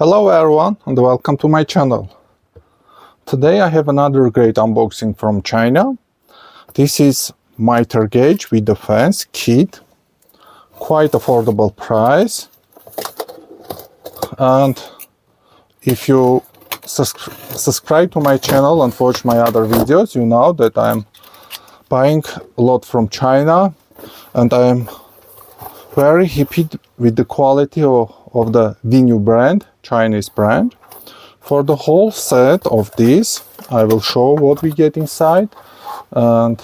Hello everyone and welcome to my channel. Today I have another great unboxing from China. This is miter gauge with the fence kit. Quite affordable price. And if you subscribe to my channel and watch my other videos, you know that I'm buying a lot from China and I'm very happy with the quality of the Wnew brand, Chinese brand. For the whole set of these, I will show what we get inside and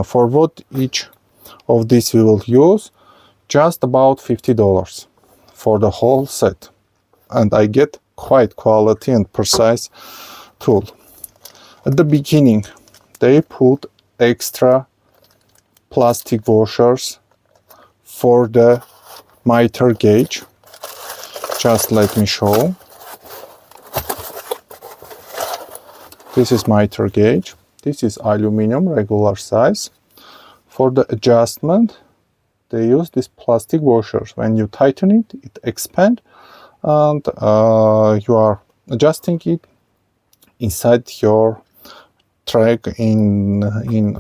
for what each of these we will use, just about $50 for the whole set. And I get quite quality and precise tool. At the beginning, they put extra plastic washers for the miter gauge. Just let me show. This is miter gauge. This is aluminum, regular size. For the adjustment, they use these plastic washers. When you tighten it, it expands, and you are adjusting it inside your track in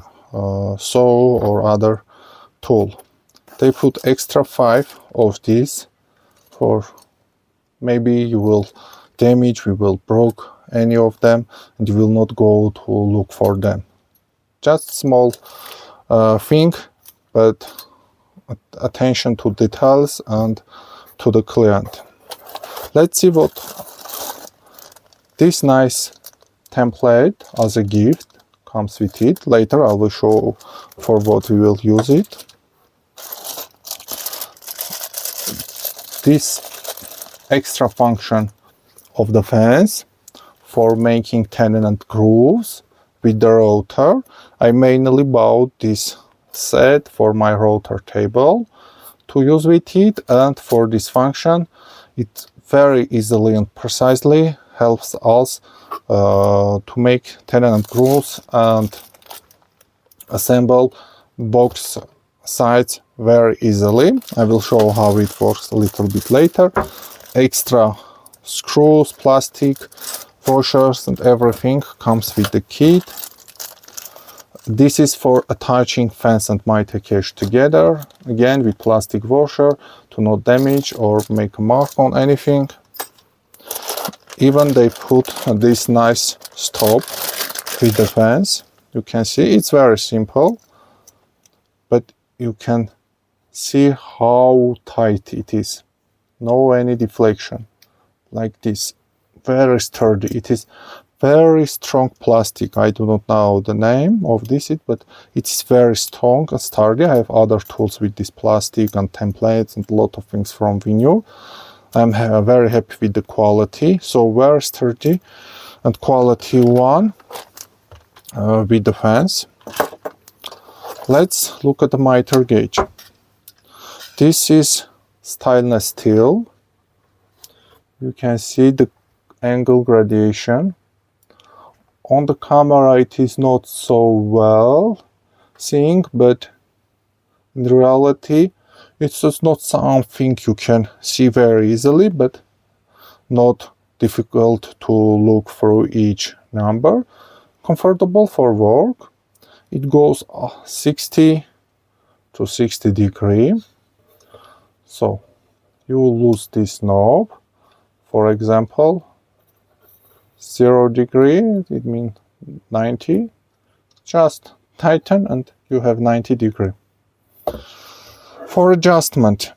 saw or other tool. They put extra 5 of these for maybe you will damage, we will broke any of them and you will not go to look for them. Just small thing, but attention to details and to the client. Let's see what this nice template as a gift comes with it. Later I will show for what we will use it. This extra function of the fence for making tenon grooves with the router. I mainly bought this set for my router table to use with it, and for this function it very easily and precisely helps us to make tenon grooves and assemble box sides very easily. I will show how it works a little bit later. Extra screws, plastic, washers and everything comes with the kit. This is for attaching fence and miter gauge together, again with plastic washer to not damage or make a mark on anything. Even they put this nice stop with the fence. You can see it's very simple, but you can see how tight it is. No any deflection, like this. Very sturdy. It is very strong plastic. I do not know the name of this, but it is very strong and sturdy. I have other tools with this plastic and templates and a lot of things from Wnew. I'm very happy with the quality. So very sturdy and quality one with the fence. Let's look at the miter gauge. This is stainless steel. You can see the angle gradation. On the camera it is not so well seeing, but in reality it's just not something you can see very easily, but not difficult to look through each number. Comfortable for work. It goes 60 to 60 degrees. So you will lose this knob. For example, 0 degree, it means 90. Just tighten and you have 90 degree. For adjustment,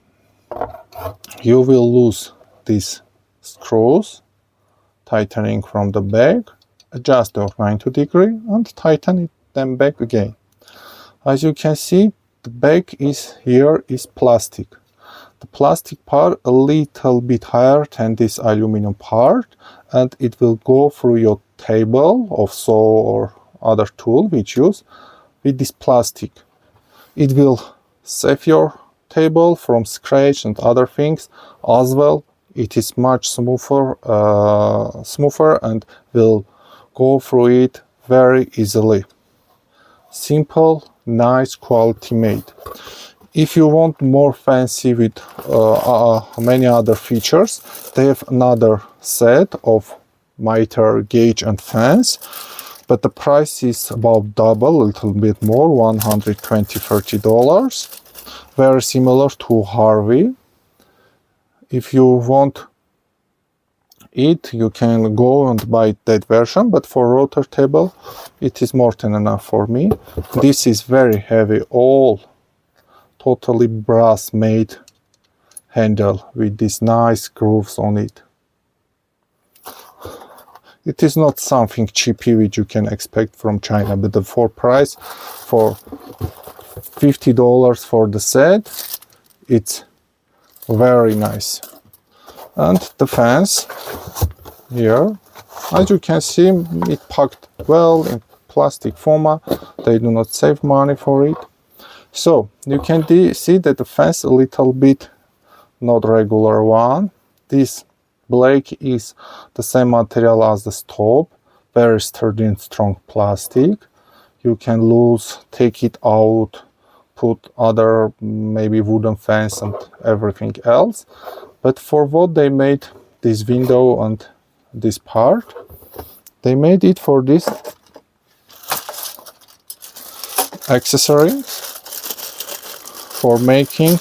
you will lose these screws, tightening from the back, adjust to 90 degree and tighten them back again. As you can see, the back is here is plastic. The plastic part a little bit higher than this aluminum part, and it will go through your table of saw or other tool which use with this plastic. It will save your table from scratch and other things as well. It is much smoother and will go through it very easily. Simple, nice, quality made. If you want more fancy with many other features, they have another set of miter, gauge and fans, but the price is about double, a little bit more, $120–$130. Very similar to Harvey. If you want it, you can go and buy that version, but for rotor table it is more than enough for me. This is very heavy, all totally brass made handle with these nice grooves on it. It is not something cheapy which you can expect from China, but the for price for $50 for the set, it's very nice. And the fans here, as you can see, it packed well in plastic foam. They do not save money for it. So you can see that the fans a little bit not regular one. This blade is the same material as the stop, very sturdy and strong plastic. You can take it out, put other maybe wooden fans and everything else. But for what they made this window and this part, they made it for this accessory for making.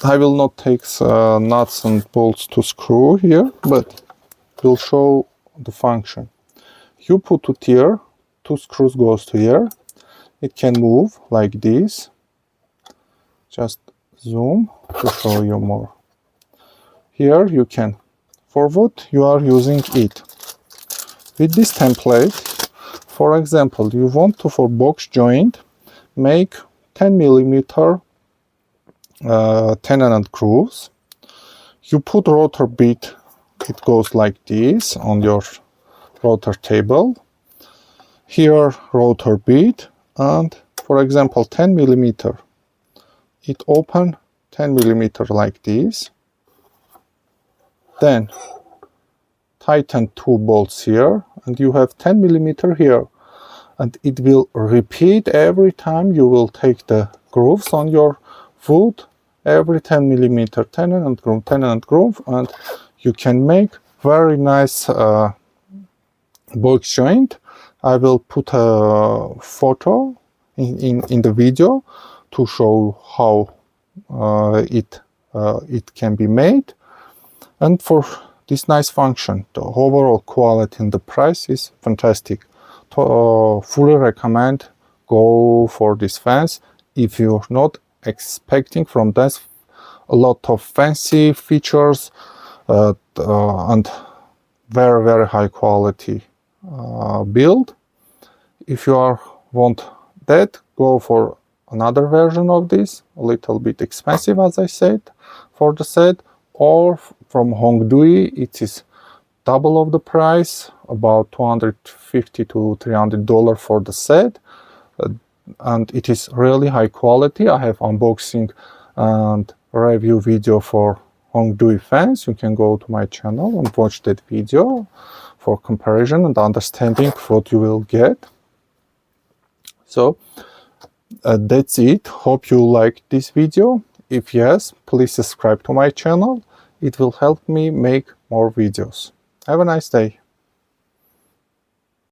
I will not take nuts and bolts to screw here, but will show the function. You put it here, 2 screws goes to here. It can move like this. Just zoom to show you more. Here you can, for what you are using it. With this template, for example, you want to, for box joint, make 10mm tenon grooves. You put rotor bit, it goes like this on your rotor table. Here rotor bit, and for example 10mm, it open 10mm like this. Then tighten 2 bolts here, and you have 10mm here, and it will repeat every time you will take the grooves on your wood. Every 10mm tenon and groove, and you can make very nice box joint. I will put a photo in the video to show how it can be made. And for this nice function, the overall quality and the price is fantastic. Fully recommend go for these fans if you're not expecting from this a lot of fancy features and very high quality build. If you want that, go for another version of this, a little bit expensive as I said for the set, or from Wnew, it is double of the price, about $250–$300 for the set. And it is really high quality. I have unboxing and review video for Wnew fans. You can go to my channel and watch that video for comparison and understanding what you will get. So that's it. Hope you liked this video. If yes, please subscribe to my channel. It will help me make more videos. Have a nice day.